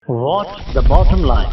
What's the bottom line?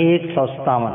157,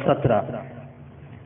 17।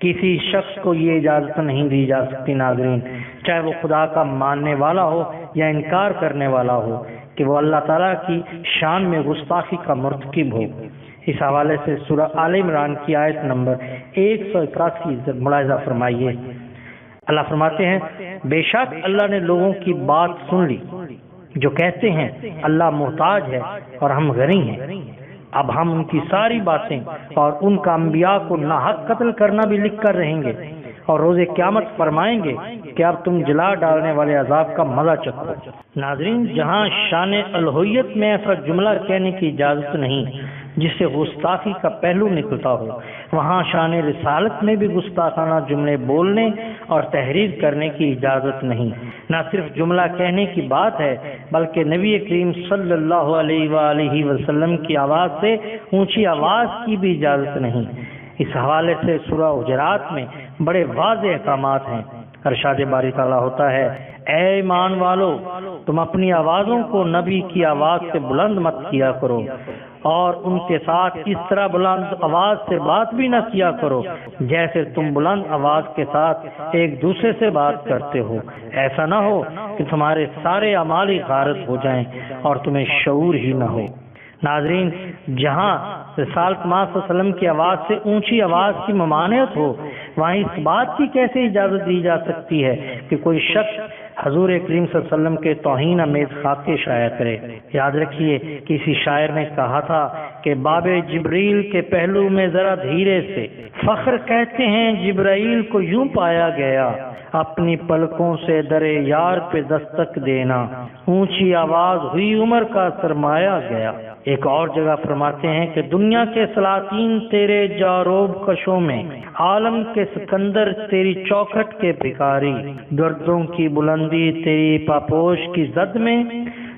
کسی شخص کو یہ اجازت نہیں دی جا سکتی ناظرین، چاہے وہ خدا کا ماننے والا ہو یا انکار کرنے والا ہو، کہ وہ اللہ تعالیٰ کی شان میں گستاخی کا مرتکب ہو۔ اس حوالے سے سورہ آل عمران کی آیت نمبر 181 ملاحظہ فرمائیے۔ اللہ فرماتے ہیں بے شک اللہ نے لوگوں کی بات سن لی جو کہتے ہیں اللہ محتاج ہے اور ہم غنی ہیں، اب ہم ان کی ساری باتیں اور ان کا انبیاء کو ناحق قتل کرنا بھی لکھ کر رہیں گے، اور روز قیامت فرمائیں گے کہ اب تم جلا ڈالنے والے عذاب کا مزہ چکھو۔ ناظرین، جہاں شان الوہیت میں ایسا جملہ کہنے کی اجازت نہیں جس سے گستاخی کا پہلو نکلتا ہو، وہاں شان رسالت میں بھی گستاخانہ جملے بولنے اور تحریر کرنے کی اجازت نہیں۔ نہ صرف جملہ کہنے کی بات ہے بلکہ نبی کریم صلی اللہ علیہ وآلہ وسلم کی آواز سے اونچی آواز کی بھی اجازت نہیں۔ اس حوالے سے سورہ حجرات میں بڑے واضح احکامات ہیں۔ ارشاد باری تعالیٰ ہوتا ہے اے ایمان والو، تم اپنی آوازوں کو نبی کی آواز سے بلند مت کیا کرو، اور ان کے ساتھ اس طرح بلند آواز سے بات بھی نہ کیا کرو جیسے تم بلند آواز کے ساتھ ایک دوسرے سے بات کرتے ہو، ایسا نہ ہو کہ تمہارے سارے اعمال ہی غارت ہو جائیں اور تمہیں شعور ہی نہ ہو۔ ناظرین، جہاں رسالت ماہ صلی اللہ علیہ وسلم کی آواز سے اونچی آواز کی ممانعت ہو، وہاں اس بات کی کیسے اجازت دی جا سکتی ہے کہ کوئی شخص حضور کریم صلی اللہ علیہ وسلم کے توہین آمیز خاکے شائع کرے؟ یاد رکھیے کسی شاعر نے کہا تھا کہ باب جبریل کے پہلو میں ذرا دھیرے سے، فخر کہتے ہیں جبرائیل کو یوں پایا گیا، اپنی پلکوں سے در یار پہ دستک دینا، اونچی آواز ہوئی عمر کا سرمایہ گیا۔ ایک اور جگہ فرماتے ہیں کہ دنیا کے سلاطین تیرے جاروب کشوں میں، عالم کے سکندر تیری چوکھٹ کے بھکاری، گردوں کی بلندی تیری پاپوش کی زد میں،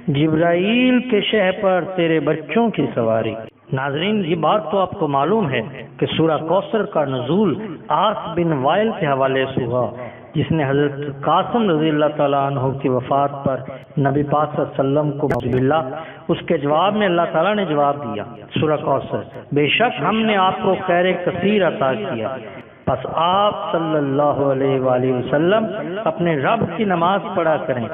جبرائیل کے شہ پر تیرے بچوں کی سواری۔ ناظرین، یہ بات تو آپ کو معلوم ہے کہ سورہ کوثر کا نزول عاص بن وائل کے حوالے سے ہوا، جس نے حضرت قاسم رضی اللہ تعالیٰ عنہ کی وفات پر نبی پاک صلی اللہ علیہ وسلم کو اس کے جواب میں اللہ تعالیٰ نے جواب دیا، سورہ کوثر، بے شک ہم نے آپ کو خیر کثیر عطا کیا، پس آپ صلی اللہ علیہ وآلہ وسلم اپنے رب کی نماز پڑھا کریں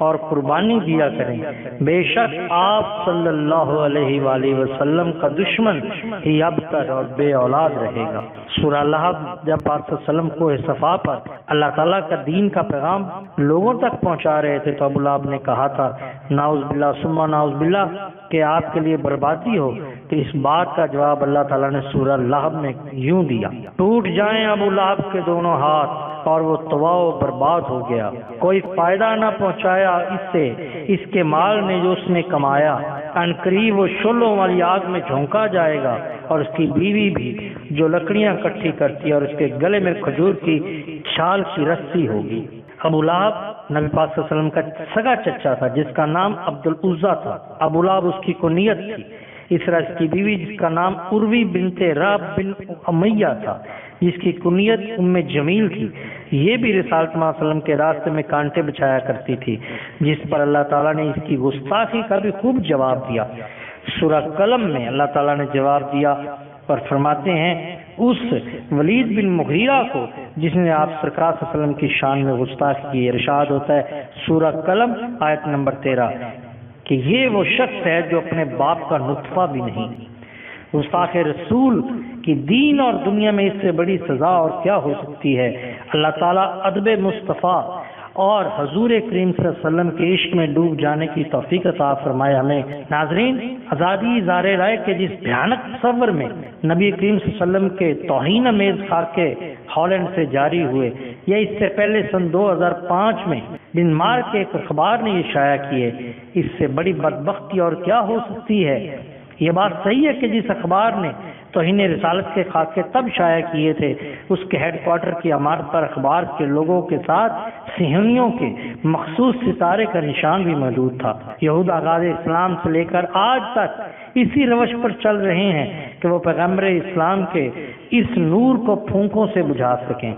اور قربانی دیا کریں، بے شک آپ صلی اللہ علیہ وآلہ وسلم کا دشمن ہی ابتر اور بے اولاد رہے گا۔ سورہ لہب جب آپ صلی اللہ علیہ وسلم کو صفا پر اللہ تعالیٰ کا دین کا پیغام لوگوں تک پہنچا رہے تھے تو ابو لہب نے کہا تھا نعوذ باللہ ثم نعوذ باللہ کہ آپ کے لیے بربادی ہو، تو اس بات کا جواب اللہ تعالیٰ نے سورہ لہب میں یوں دیا، ٹوٹ جائیں ابو لہب کے دونوں ہاتھ اور وہ تباہ و برباد ہو گیا، کوئی فائدہ نہ پہنچایا اس سے اس کے مال نے جو اس نے کمایا، عنقریب وہ شعلوں والی آگ میں جھونکا جائے گا، اور اس کی بیوی بھی جو لکڑیاں اکٹھی کرتی ہے اور اس کے گلے میں کھجور کی چھال کی رسی ہوگی۔ ابو لہب نبی پاک صلی اللہ علیہ وسلم کا سگا چچا تھا جس کا نام عبد العزیٰ تھا، ابو لہب اس کی کنیت تھی، اس طرح اس کی بیوی جس کا نام عروی بنت راب بن امیہ تھا جس کی کنیت ام جمیل تھی، یہ بھی رسالت ماہ صلی اللہ علیہ وسلم کے راستے میں کانٹے بچھایا کرتی تھی، جس پر اللہ تعالیٰ نے اس کی گستاخی کا بھی خوب جواب دیا۔ سورہ قلم میں اللہ تعالیٰ نے جواب دیا اور فرماتے ہیں اس ولید بن مغیرہ کو جس نے آپ سرکار صلی اللہ علیہ وسلم کی شان میں گستاخی کی، ارشاد ہوتا ہے سورہ قلم آیت نمبر 13 کہ یہ وہ شخص ہے جو اپنے باپ کا نطفہ بھی نہیں۔ گستاخ رسول کی دین اور دنیا میں اس سے بڑی سزا اور کیا ہو سکتی ہے؟ اللہ تعالیٰ ادب مصطفیٰ اور حضور کریم صلی اللہ علیہ وسلم کے عشق میں ڈوب جانے کی توفیق عطا فرمائے ہمیں۔ ناظرین، آزادی اظہار رائے کے جس بھیانک تصور میں نبی کریم صلی اللہ علیہ وسلم کے توہین آمیز خاکے ہالینڈ سے جاری ہوئے، یا اس سے پہلے سن 2005 میں ڈنمارک کے ایک اخبار نے یہ شائع کیے، اس سے بڑی بدبختی اور کیا ہو سکتی ہے؟ یہ بات صحیح ہے کہ جس اخبار نے توہین رسالت کے خاکے تب شائع کیے تھے، اس کے ہیڈ کوارٹر کی عمارت پر اخبار کے لوگوں کے ساتھ صہیونیوں کے مخصوص ستارے کا نشان بھی موجود تھا۔ یہود آغاز اسلام سے لے کر آج تک اسی روش پر چل رہے ہیں کہ وہ پیغمبر اسلام کے اس نور کو پھونکوں سے بجھا سکیں،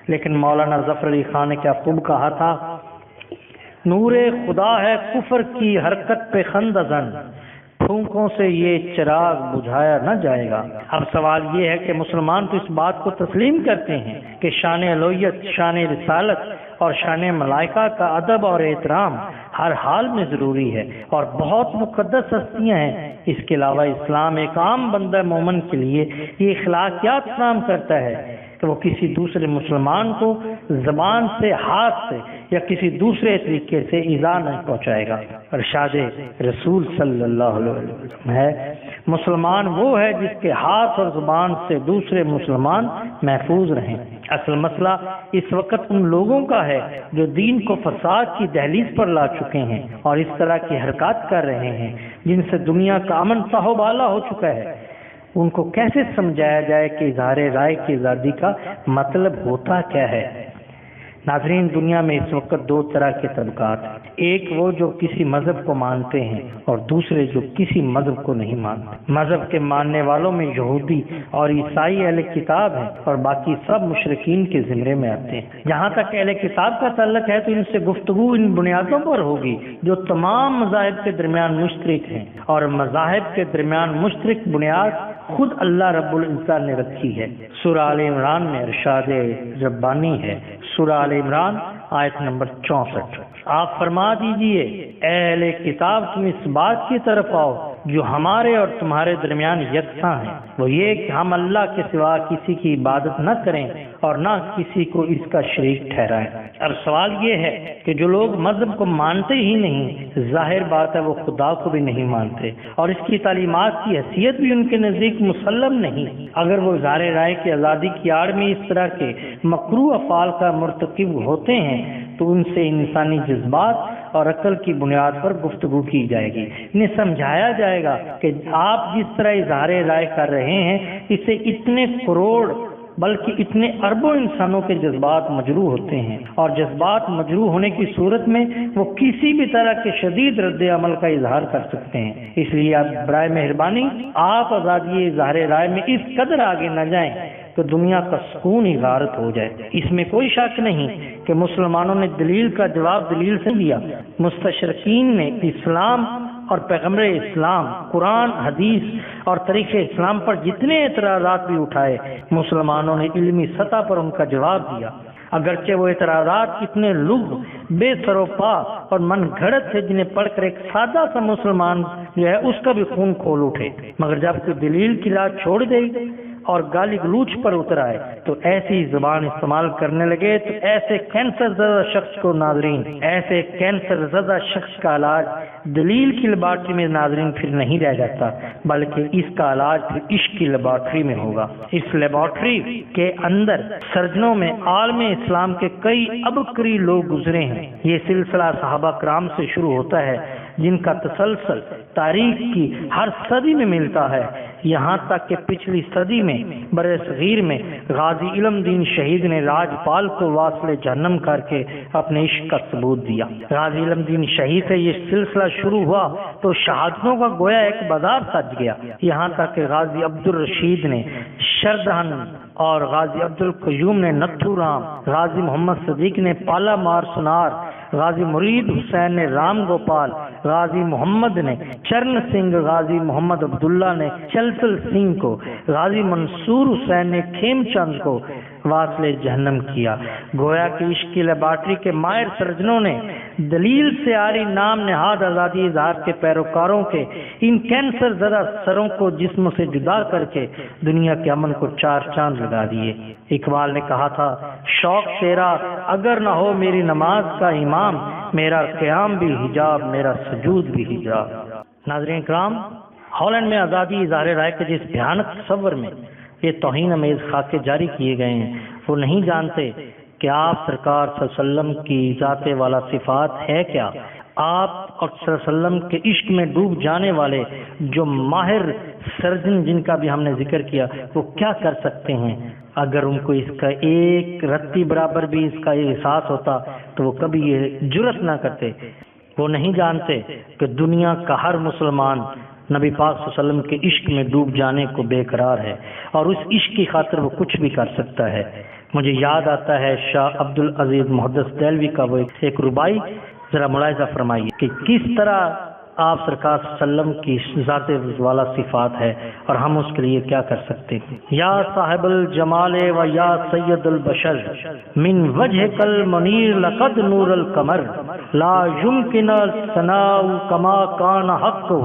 لیکن مولانا ظفر علی خان نے کیا خوب کہا تھا، نور خدا ہے کفر کی حرکت پہ خندزن، پھونکوں سے یہ چراغ بجھایا نہ جائے گا۔ اب سوال یہ ہے کہ مسلمان تو اس بات کو تسلیم کرتے ہیں کہ شان الوہیت، شان رسالت اور شان ملائکہ کا ادب اور احترام ہر حال میں ضروری ہے اور بہت مقدس ہستیاں ہیں۔ اس کے علاوہ اسلام ایک عام بندہ مومن کے لیے یہ اخلاقیات فراہم کرتا ہے کہ وہ کسی دوسرے مسلمان کو زبان سے، ہاتھ سے یا کسی دوسرے طریقے سے ایذا نہیں پہنچائے گا۔ ارشاد رسول صلی اللہ علیہ وسلم ہے، مسلمان وہ ہے جس کے ہاتھ اور زبان سے دوسرے مسلمان محفوظ رہیں۔ اصل مسئلہ اس وقت ان لوگوں کا ہے جو دین کو فساد کی دہلیز پر لا چکے ہیں اور اس طرح کی حرکات کر رہے ہیں جن سے دنیا کا امن تاہ و بالا ہو چکا ہے۔ ان کو کیسے سمجھایا جائے کہ اظہار رائے کی آزادی کا مطلب ہوتا کیا ہے؟ ناظرین، دنیا میں اس وقت دو طرح کے طبقات ہیں، ایک وہ جو کسی مذہب کو مانتے ہیں اور دوسرے جو کسی مذہب کو نہیں مانتے۔ مذہب کے ماننے والوں میں یہودی اور عیسائی اہل کتاب ہیں اور باقی سب مشرکین کے زمرے میں آتے ہیں۔ جہاں تک اہل کتاب کا تعلق ہے تو ان سے گفتگو ان بنیادوں پر ہوگی جو تمام مذاہب کے درمیان مشترک ہیں، اور مذاہب کے درمیان مشترک بنیاد خود اللہ رب العزت نے رکھی ہے۔ سورہ آل عمران میں ارشاد ربانی ہے، سورہ آل عمران آیت نمبر 64، آپ فرما دیجئے اے اہل کتاب تم اس بات کی طرف آؤ جو ہمارے اور تمہارے درمیان یکساں ہے، وہ یہ کہ ہم اللہ کے سوا کسی کی عبادت نہ کریں اور نہ کسی کو اس کا شریک ٹھہرائیں۔ اب سوال یہ ہے کہ جو لوگ مذہب کو مانتے ہی نہیں، ظاہر بات ہے وہ خدا کو بھی نہیں مانتے اور اس کی تعلیمات کی حیثیت بھی ان کے نزدیک مسلم نہیں۔ اگر وہ اظہار رائے کی آزادی کی آڑ میں اس طرح کے مکروہ افعال کا مرتکب ہوتے ہیں تو ان سے انسانی جذبات اور عقل کی بنیاد پر گفتگو کی جائے گی، انہیں سمجھایا جائے گا کہ آپ جس طرح اظہار رائے کر رہے ہیں اس سے اتنے کروڑ بلکہ اتنے اربوں انسانوں کے جذبات مجروح ہوتے ہیں، اور جذبات مجروح ہونے کی صورت میں وہ کسی بھی طرح کے شدید رد عمل کا اظہار کر سکتے ہیں۔ اس لیے آپ برائے مہربانی آپ آزادی اظہار رائے میں اس قدر آگے نہ جائیں تو دنیا کا سکون ہی غارت ہو جائے۔ اس میں کوئی شک نہیں کہ مسلمانوں نے دلیل کا جواب دلیل سے دیا۔ مستشرقین نے اسلام اور پیغمبر اسلام، قرآن، حدیث اور طریق اسلام پر جتنے اعتراضات بھی اٹھائے، مسلمانوں نے علمی سطح پر ان کا جواب دیا، اگرچہ وہ اعتراضات اتنے لغو، بے سر و پا اور من گھڑت تھے جنہیں پڑھ کر ایک سادہ سا مسلمان جو ہے اس کا بھی خون کھول اٹھے، مگر جب کوئی دلیل کی راہ چھوڑ گئی اور گالی گلوچ پر اتر آئے تو ایسی زبان استعمال کرنے لگے تو ایسے کینسر زدہ شخص کو ناظرین، ایسے کینسر زدہ شخص کا علاج دلیل کی لیبارٹری میں ناظرین پھر نہیں رہ جاتا، بلکہ اس کا علاج پھر عشق کی لیبارٹری میں ہوگا۔ اس لیبارٹری کے اندر سرجنوں میں عالم اسلام کے کئی عبقری لوگ گزرے ہیں۔ یہ سلسلہ صحابہ کرام سے شروع ہوتا ہے جن کا تسلسل تاریخ کی ہر صدی میں ملتا ہے، یہاں تک کہ پچھلی صدی میں برِ صغیر میں غازی علم دین شہید نے راجپال کو واصل جہنم کر کے اپنے عشق کا ثبوت دیا۔ غازی علم دین شہید سے یہ سلسلہ شروع ہوا تو شہادتوں کا گویا ایک بازار سج گیا، یہاں تک کہ غازی عبدالرشید نے شردہن اور غازی عبدالقیوم نے نتھو رام، غازی محمد صدیق نے پالا مار سنار، غازی مرید حسین نے رام گوپال، غازی محمد نے چرن سنگھ، غازی محمد عبداللہ نے چلچل سنگھ کو، غازی منصور حسین نے کھیم چند کو واصل جہنم کیا۔ گویا کہ عشق کی لیبارٹری کے ماہر سرجنوں نے دلیل سے آری نام نہاد آزادی اظہار کے پیروکاروں کے ان کینسر زدہ سروں کو جسم سے جدا کر کے دنیا کے امن کو چار چاند لگا دیے۔ اقبال نے کہا تھا، شوق تیرا اگر نہ ہو میری نماز کا امام، میرا قیام بھی حجاب، میرا سجود بھی حجاب۔ ناظرین کرام، ہالینڈ میں آزادی اظہار رائے کے جس بھیانک تصور میں یہ توہین امیز خاکے جاری کیے گئے ہیں، وہ نہیں جانتے کہ آپ سرکار صلی اللہ علیہ وسلم کی ذات والا صفات ہے کیا۔ آپ اور صلی اللہ علیہ وسلم کے عشق میں ڈوب جانے والے جو ماہر سرجن جن کا بھی ہم نے ذکر کیا، وہ کیا کر سکتے ہیں؟ اگر ان کو اس کا ایک رتی برابر بھی اس کا احساس ہوتا تو وہ کبھی یہ جرت نہ کرتے۔ وہ نہیں جانتے کہ دنیا کا ہر مسلمان نبی پاک صلی اللہ علیہ وسلم کے عشق میں ڈوب جانے کو بے قرار ہے اور اس عشق کی خاطر وہ کچھ بھی کر سکتا ہے۔ مجھے یاد آتا ہے شاہ عبدالعزیز محدث دہلوی کا وہ ایک ربائی، ذرا ملاحظہ فرمائیے کہ کس طرح آپ سرکار صلی اللہ علیہ وسلم کی ذات والا صفات ہے اور ہم اس کے لیے کیا کر سکتے ہیں؟ یا صاحب الجمال و یا سید البشر من وجهک المنیر لقد نور القمر لا يمکن الثناء کما کان حقہ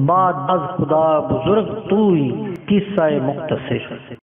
بعد از خدا بزرگ توئی قصہ مختصر۔